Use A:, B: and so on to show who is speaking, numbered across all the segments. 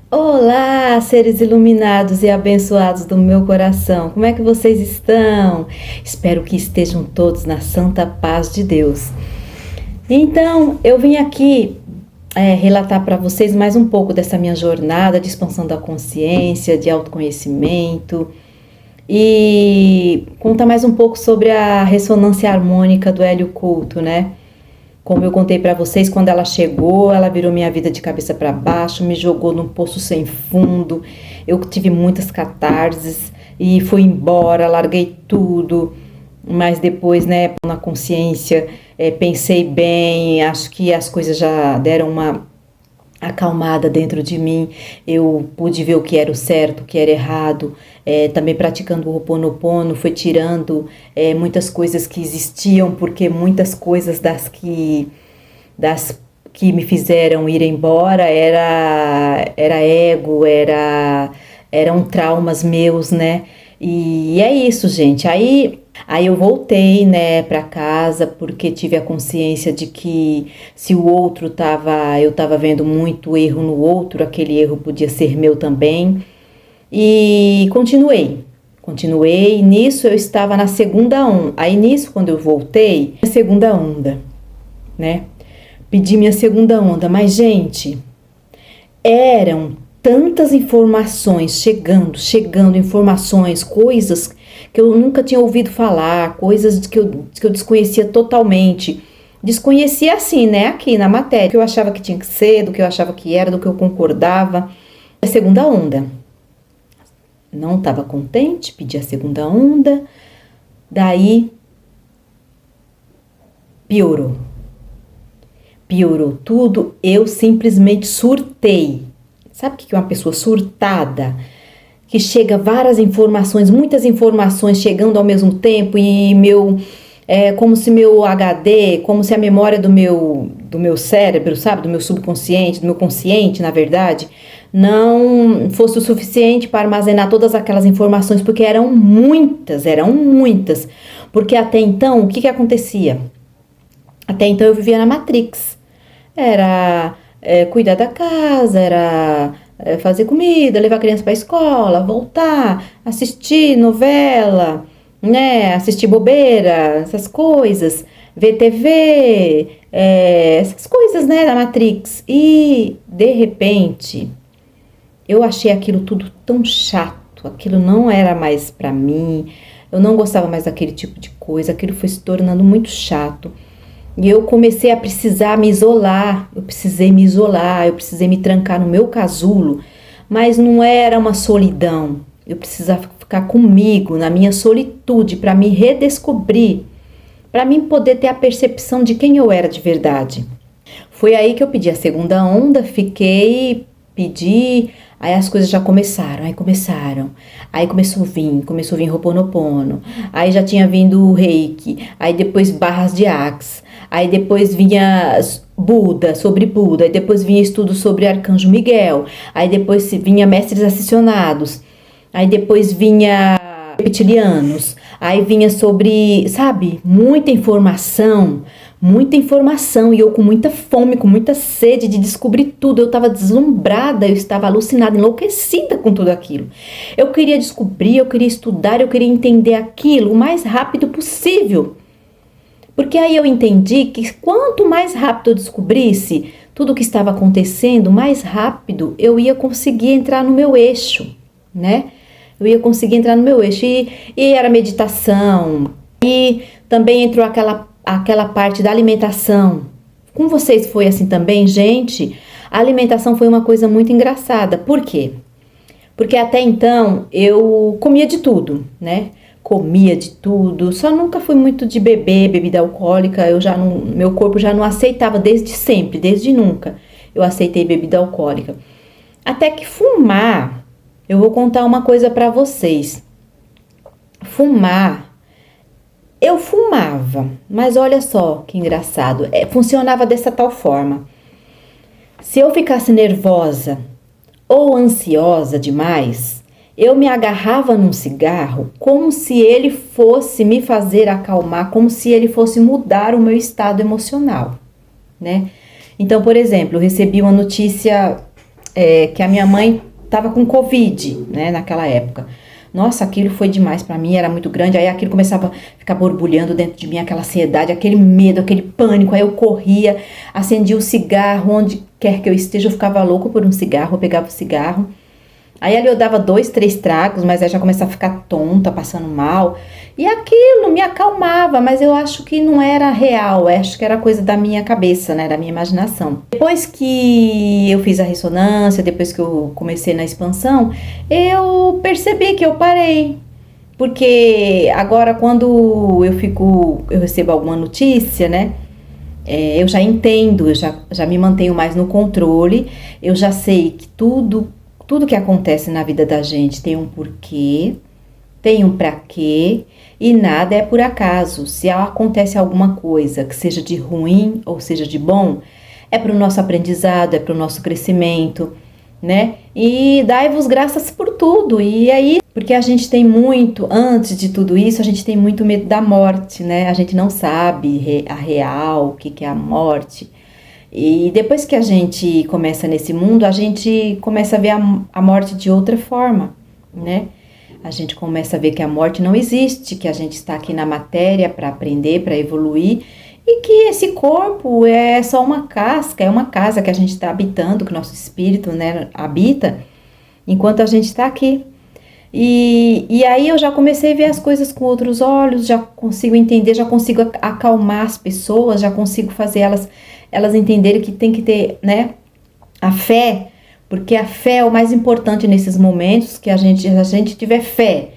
A: Olá, seres iluminados e abençoados do meu coração. Como é que vocês estão? Espero que estejam todos na santa paz de Deus. Então, eu vim aqui relatar para vocês mais um pouco dessa minha jornada de expansão da consciência, de autoconhecimento e contar mais um pouco sobre a ressonância harmônica do Hélio Couto, né? Como eu contei para vocês, quando ela chegou, ela virou minha vida de cabeça para baixo, me jogou num poço sem fundo. Eu tive muitas catarses e fui embora, larguei tudo. Mas depois, né, na consciência, pensei bem, acho que as coisas já deram uma acalmada dentro de mim. Eu pude ver o que era o certo, o que era errado. Também praticando o Ho'oponopono, foi tirando muitas coisas que existiam, porque muitas coisas das que me fizeram ir embora era ego, eram traumas meus, né? E é isso, gente. Aí eu voltei, né, para casa porque tive a consciência de que se eu tava vendo muito erro no outro, aquele erro podia ser meu também. E continuei, nisso eu estava na segunda onda. Aí nisso, quando eu voltei, a segunda onda, né? Pedi minha segunda onda, mas gente, eram tantas informações chegando informações, coisas que eu nunca tinha ouvido falar, coisas que eu desconhecia totalmente. Desconhecia assim, né, aqui na matéria, do que eu achava que tinha que ser, do que eu achava que era, do que eu concordava. A segunda onda. Não estava contente, pedi a segunda onda, daí piorou. Piorou tudo, eu simplesmente surtei. Sabe o que é uma pessoa surtada? Que chega várias informações, muitas informações chegando ao mesmo tempo e como se meu HD, como se a memória do meu cérebro, sabe, do meu subconsciente, do meu consciente, na verdade, não fosse o suficiente para armazenar todas aquelas informações, porque eram muitas. Porque até então, o que acontecia? Até então eu vivia na Matrix. Era cuidar da casa, era fazer comida, levar a criança para a escola, voltar, assistir novela, né, assistir bobeira, essas coisas, ver TV, essas coisas, né, da Matrix. E, de repente, eu achei aquilo tudo tão chato, aquilo não era mais para mim, eu não gostava mais daquele tipo de coisa, aquilo foi se tornando muito chato. E eu comecei a precisar me isolar, eu precisei me trancar no meu casulo, mas não era uma solidão, eu precisava ficar comigo, na minha solitude, para me redescobrir, para mim poder ter a percepção de quem eu era de verdade. Foi aí que eu pedi a segunda onda, pedi, aí as coisas já começaram, aí começou a vir Ho'oponopono, aí já tinha vindo o Reiki, aí depois barras de Axe, aí depois vinha sobre Buda, aí depois vinha estudo sobre Arcanjo Miguel, aí depois vinha mestres ascensionados, aí depois vinha reptilianos, aí vinha sobre, sabe, muita informação e eu com muita fome, com muita sede de descobrir tudo. Eu estava deslumbrada, eu estava alucinada, enlouquecida com tudo aquilo. Eu queria descobrir, eu queria estudar, eu queria entender aquilo o mais rápido possível. Porque aí eu entendi que quanto mais rápido eu descobrisse tudo o que estava acontecendo, mais rápido eu ia conseguir entrar no meu eixo, né? Eu ia conseguir entrar no meu eixo. E era meditação. E também entrou aquela parte da alimentação. Com vocês foi assim também, gente? A alimentação foi uma coisa muito engraçada. Por quê? Porque até então eu comia de tudo, né? Comia de tudo, só nunca fui muito de beber bebida alcoólica, meu corpo já não aceitava desde sempre, desde nunca eu aceitei bebida alcoólica. Até que fumar, eu vou contar uma coisa pra vocês. Eu fumava, mas olha só que engraçado, funcionava dessa tal forma. Se eu ficasse nervosa ou ansiosa demais, eu me agarrava num cigarro como se ele fosse me fazer acalmar, como se ele fosse mudar o meu estado emocional, né? Então, por exemplo, eu recebi uma notícia que a minha mãe estava com Covid, né, naquela época. Nossa, aquilo foi demais pra mim, era muito grande. Aí aquilo começava a ficar borbulhando dentro de mim, aquela ansiedade, aquele medo, aquele pânico. Aí eu corria, acendia o cigarro, onde quer que eu esteja, eu ficava louco por um cigarro, eu pegava o cigarro. Aí ali eu dava 2, 3 tragos, mas aí já começava a ficar tonta, passando mal. E aquilo me acalmava, mas eu acho que não era real, acho que era coisa da minha cabeça, né, da minha imaginação. Depois que eu fiz a ressonância, depois que eu comecei na expansão, eu percebi que eu parei. Porque agora quando eu recebo alguma notícia, né, eu já entendo, eu já me mantenho mais no controle, eu já sei que tudo que acontece na vida da gente tem um porquê, tem um pra quê, e nada é por acaso. Se acontece alguma coisa que seja de ruim ou seja de bom, é para o nosso aprendizado, é para o nosso crescimento, né? E dai-vos graças por tudo. E aí, porque a gente tem muito, antes de tudo isso, a gente tem muito medo da morte, né? A gente não sabe a real, o que é a morte. E depois que a gente começa nesse mundo, a gente começa a ver a morte de outra forma, né? A gente começa a ver que a morte não existe, que a gente está aqui na matéria para aprender, para evoluir, e que esse corpo é só uma casca, é uma casa que a gente está habitando, que o nosso espírito, né, habita, enquanto a gente está aqui. E aí eu já comecei a ver as coisas com outros olhos, já consigo entender, já consigo acalmar as pessoas, já consigo fazer elas entenderem que tem que ter, né, a fé, porque a fé é o mais importante nesses momentos, que a gente tiver fé,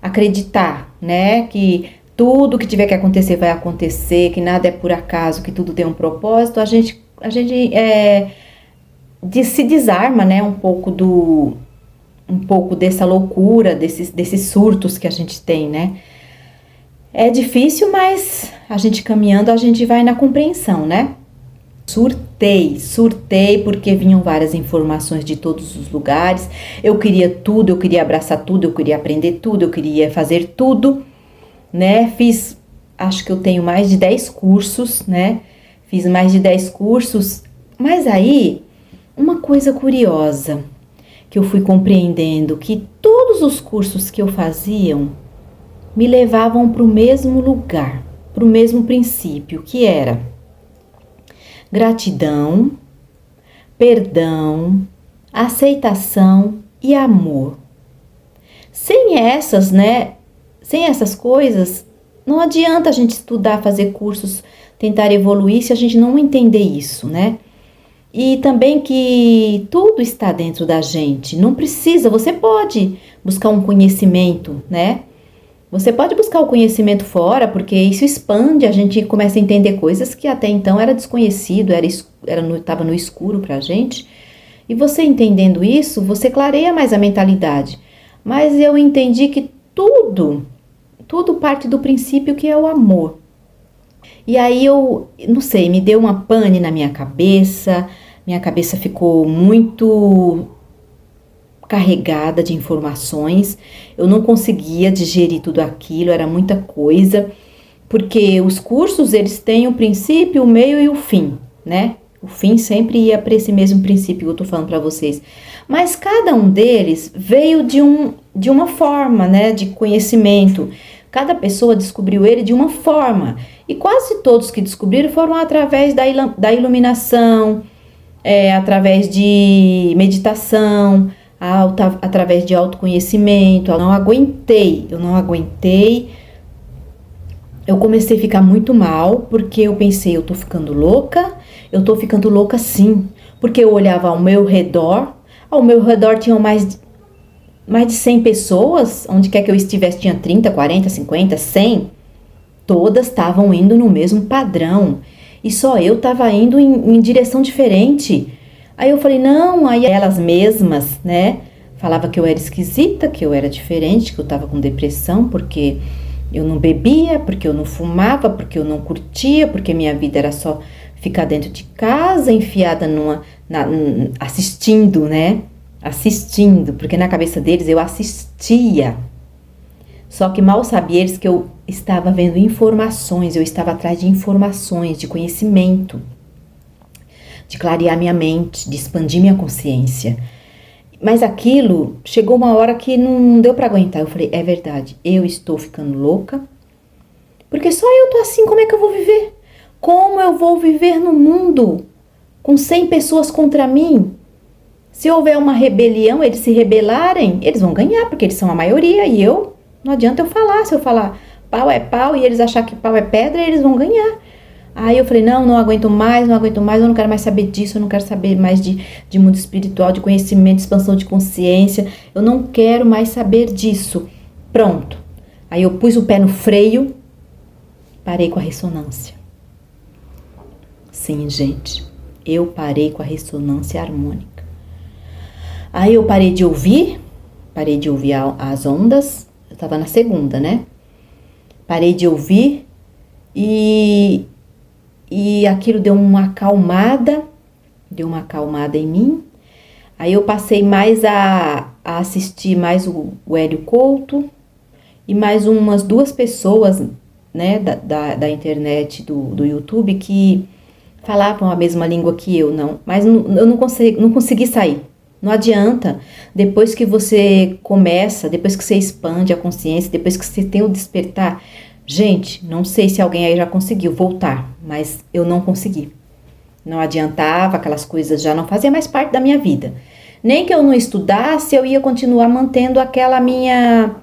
A: acreditar, né, que tudo que tiver que acontecer vai acontecer, que nada é por acaso, que tudo tem um propósito, a gente se desarma, né, um pouco dessa loucura, desses surtos que a gente tem, né. É difícil, mas a gente caminhando, a gente vai na compreensão, né. Surtei porque vinham várias informações de todos os lugares, eu queria tudo, eu queria abraçar tudo, eu queria aprender tudo, eu queria fazer tudo, né, acho que eu tenho mais de 10 cursos, né, fiz mais de 10 cursos, mas aí, uma coisa curiosa, que eu fui compreendendo, que todos os cursos que eu fazia me levavam para o mesmo lugar, para o mesmo princípio, que era gratidão, perdão, aceitação e amor. Sem essas, né? Sem essas coisas, não adianta a gente estudar, fazer cursos, tentar evoluir se a gente não entender isso, né? E também que tudo está dentro da gente. Não precisa, você pode buscar um conhecimento, né? Você pode buscar o conhecimento fora, porque isso expande, a gente começa a entender coisas que até então era desconhecido, estava no escuro pra gente. E você entendendo isso, você clareia mais a mentalidade. Mas eu entendi que tudo parte do princípio que é o amor. E aí eu, não sei, me deu uma pane na minha cabeça ficou muito carregada de informações, eu não conseguia digerir tudo aquilo, era muita coisa, porque os cursos, eles têm o princípio, o meio e o fim, né? O fim sempre ia para esse mesmo princípio que eu tô falando para vocês. Mas cada um deles veio de uma forma, né, de conhecimento. Cada pessoa descobriu ele de uma forma. E quase todos que descobriram foram através da iluminação, através de meditação, através de autoconhecimento. Eu não aguentei. Eu comecei a ficar muito mal, porque eu pensei, eu tô ficando louca sim, porque eu olhava ao meu redor tinham mais de 100 pessoas, onde quer que eu estivesse tinha 30, 40, 50, 100, todas estavam indo no mesmo padrão, e só eu estava indo em direção diferente. Aí eu falei, não, aí elas mesmas, né, falava que eu era esquisita, que eu era diferente, que eu estava com depressão, porque eu não bebia, porque eu não fumava, porque eu não curtia, porque minha vida era só ficar dentro de casa, enfiada assistindo, né? Assistindo, porque na cabeça deles eu assistia. Só que mal sabia eles que eu estava vendo informações, eu estava atrás de informações, de conhecimento. de clarear minha mente, de expandir minha consciência. Mas aquilo, chegou uma hora que não deu para aguentar. Eu falei, é verdade, eu estou ficando louca, porque só eu tô assim, como é que eu vou viver? Como eu vou viver no mundo com 100 pessoas contra mim? Se houver uma rebelião, eles se rebelarem, eles vão ganhar, porque eles são a maioria, e não adianta eu falar. Se eu falar pau é pau e eles achar que pau é pedra, eles vão ganhar. Aí eu falei, não aguento mais, eu não quero mais saber disso, eu não quero saber mais de mundo espiritual, de conhecimento, de expansão de consciência, eu não quero mais saber disso. Pronto. Aí eu pus o pé no freio, parei com a ressonância. Sim, gente, eu parei com a ressonância harmônica. Aí eu parei de ouvir as ondas, eu estava na segunda, né? Parei de ouvir e aquilo deu uma acalmada em mim. Aí eu passei mais a assistir mais o Hélio Couto e mais umas 2 pessoas, né, da internet, do YouTube, que falavam a mesma língua que eu, mas eu não consegui sair. Não adianta, depois que você começa, depois que você expande a consciência, depois que você tem o despertar, gente, não sei se alguém aí já conseguiu voltar, mas eu não consegui. Não adiantava, aquelas coisas já não faziam mais parte da minha vida. Nem que eu não estudasse, eu ia continuar mantendo aquela minha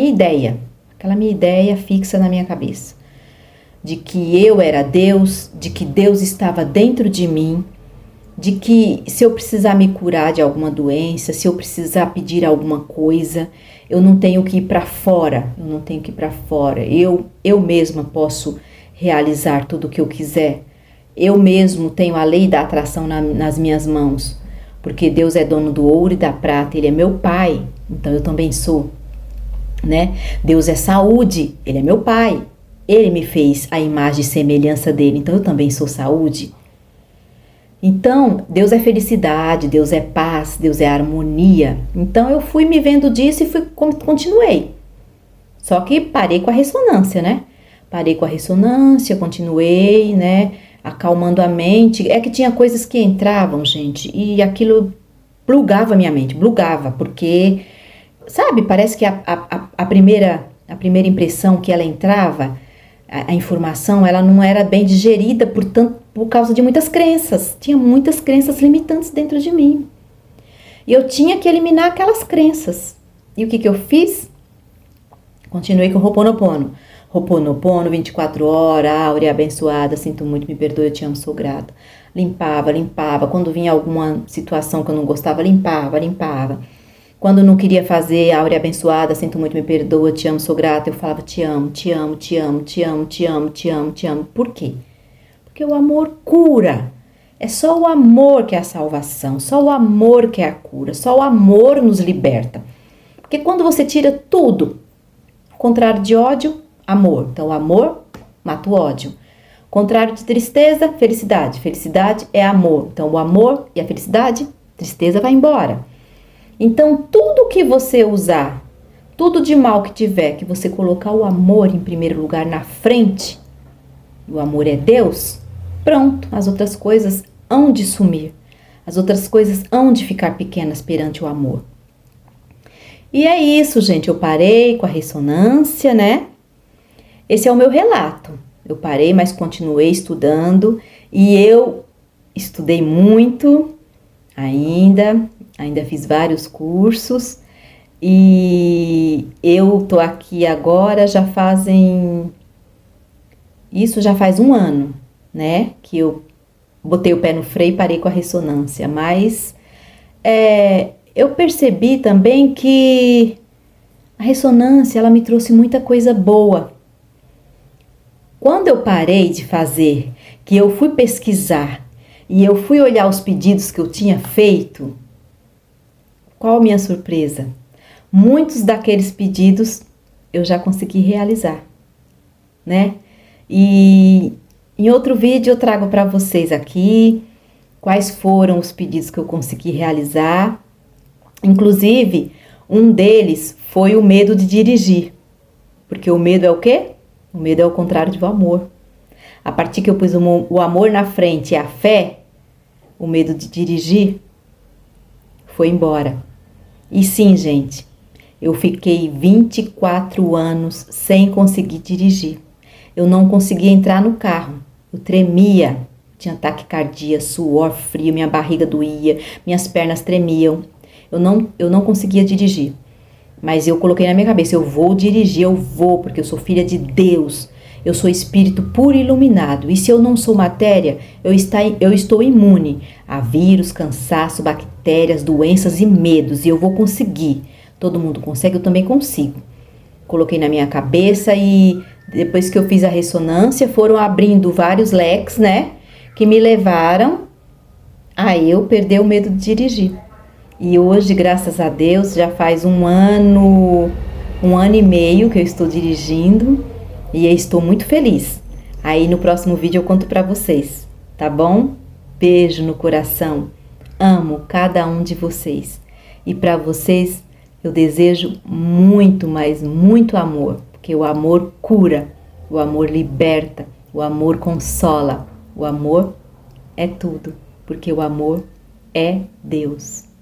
A: ideia fixa na minha cabeça. De que eu era Deus, de que Deus estava dentro de mim, de que se eu precisar me curar de alguma doença, se eu precisar pedir alguma coisa, eu não tenho que ir para fora, eu mesma posso realizar tudo o que eu quiser, eu mesmo tenho a lei da atração nas minhas mãos, porque Deus é dono do ouro e da prata, Ele é meu Pai, então eu também sou, né? Deus é saúde, Ele é meu Pai, Ele me fez a imagem e semelhança dEle, então eu também sou saúde. Então, Deus é felicidade, Deus é paz, Deus é harmonia. Então, eu fui me vendo disso e continuei. Só que parei com a ressonância, né? Continuei, né? Acalmando a mente. É que tinha coisas que entravam, gente, e aquilo plugava minha mente, porque, sabe, parece que a primeira impressão que ela entrava, a informação, ela não era bem digerida, por causa de muitas crenças. Tinha muitas crenças limitantes dentro de mim. E eu tinha que eliminar aquelas crenças. E o que eu fiz? Continuei com o Ho'oponopono. Ho'oponopono, 24 horas, Áurea abençoada, sinto muito, me perdoe, eu te amo, sou grata. Limpava. Quando vinha alguma situação que eu não gostava, limpava. Quando eu não queria fazer, Áurea abençoada, sinto muito, me perdoa, te amo, sou grata, eu falava te amo. Por quê? Porque o amor cura. É só o amor que é a salvação, só o amor que é a cura, só o amor nos liberta. Porque quando você tira tudo, contrário de ódio, amor. Então o amor mata o ódio. Contrário de tristeza, felicidade. Felicidade é amor. Então o amor e a felicidade, tristeza vai embora. Então tudo que você usar, tudo de mal que tiver, que você colocar o amor em primeiro lugar na frente, o amor é Deus, pronto, as outras coisas hão de sumir. As outras coisas hão de ficar pequenas perante o amor. E é isso, gente. Eu parei com a ressonância, né? Esse é o meu relato. Eu parei, mas continuei estudando. E eu estudei muito ainda fiz vários cursos. E eu tô aqui agora, isso já faz 1 ano, né? Que eu botei o pé no freio e parei com a ressonância. Mas eu percebi também que a ressonância, ela me trouxe muita coisa boa. Quando eu parei de fazer, que eu fui pesquisar e eu fui olhar os pedidos que eu tinha feito, qual a minha surpresa? Muitos daqueles pedidos eu já consegui realizar, né? E em outro vídeo eu trago para vocês aqui quais foram os pedidos que eu consegui realizar. Inclusive, um deles foi o medo de dirigir. Porque o medo é o quê? O medo é o contrário do amor. A partir que eu pus o amor na frente e a fé, o medo de dirigir foi embora. E sim, gente, eu fiquei 24 anos sem conseguir dirigir. Eu não conseguia entrar no carro, eu tremia, tinha taquicardia, suor frio, minha barriga doía, minhas pernas tremiam. Eu não conseguia dirigir, mas eu coloquei na minha cabeça, eu vou dirigir, eu vou, porque eu sou filha de Deus, eu sou espírito puro e iluminado, e se eu não sou matéria, eu estou imune a vírus, cansaço, bactérias, doenças e medos, e eu vou conseguir. Todo mundo consegue, eu também consigo. Coloquei na minha cabeça e depois que eu fiz a ressonância, foram abrindo vários leques, né, que me levaram a eu perder o medo de dirigir. E hoje, graças a Deus, já faz um ano e meio que eu estou dirigindo e eu estou muito feliz. Aí no próximo vídeo eu conto pra vocês, tá bom? Beijo no coração. Amo cada um de vocês. E pra vocês eu desejo muito, mas muito amor, porque o amor cura, o amor liberta, o amor consola, o amor é tudo, porque o amor é Deus.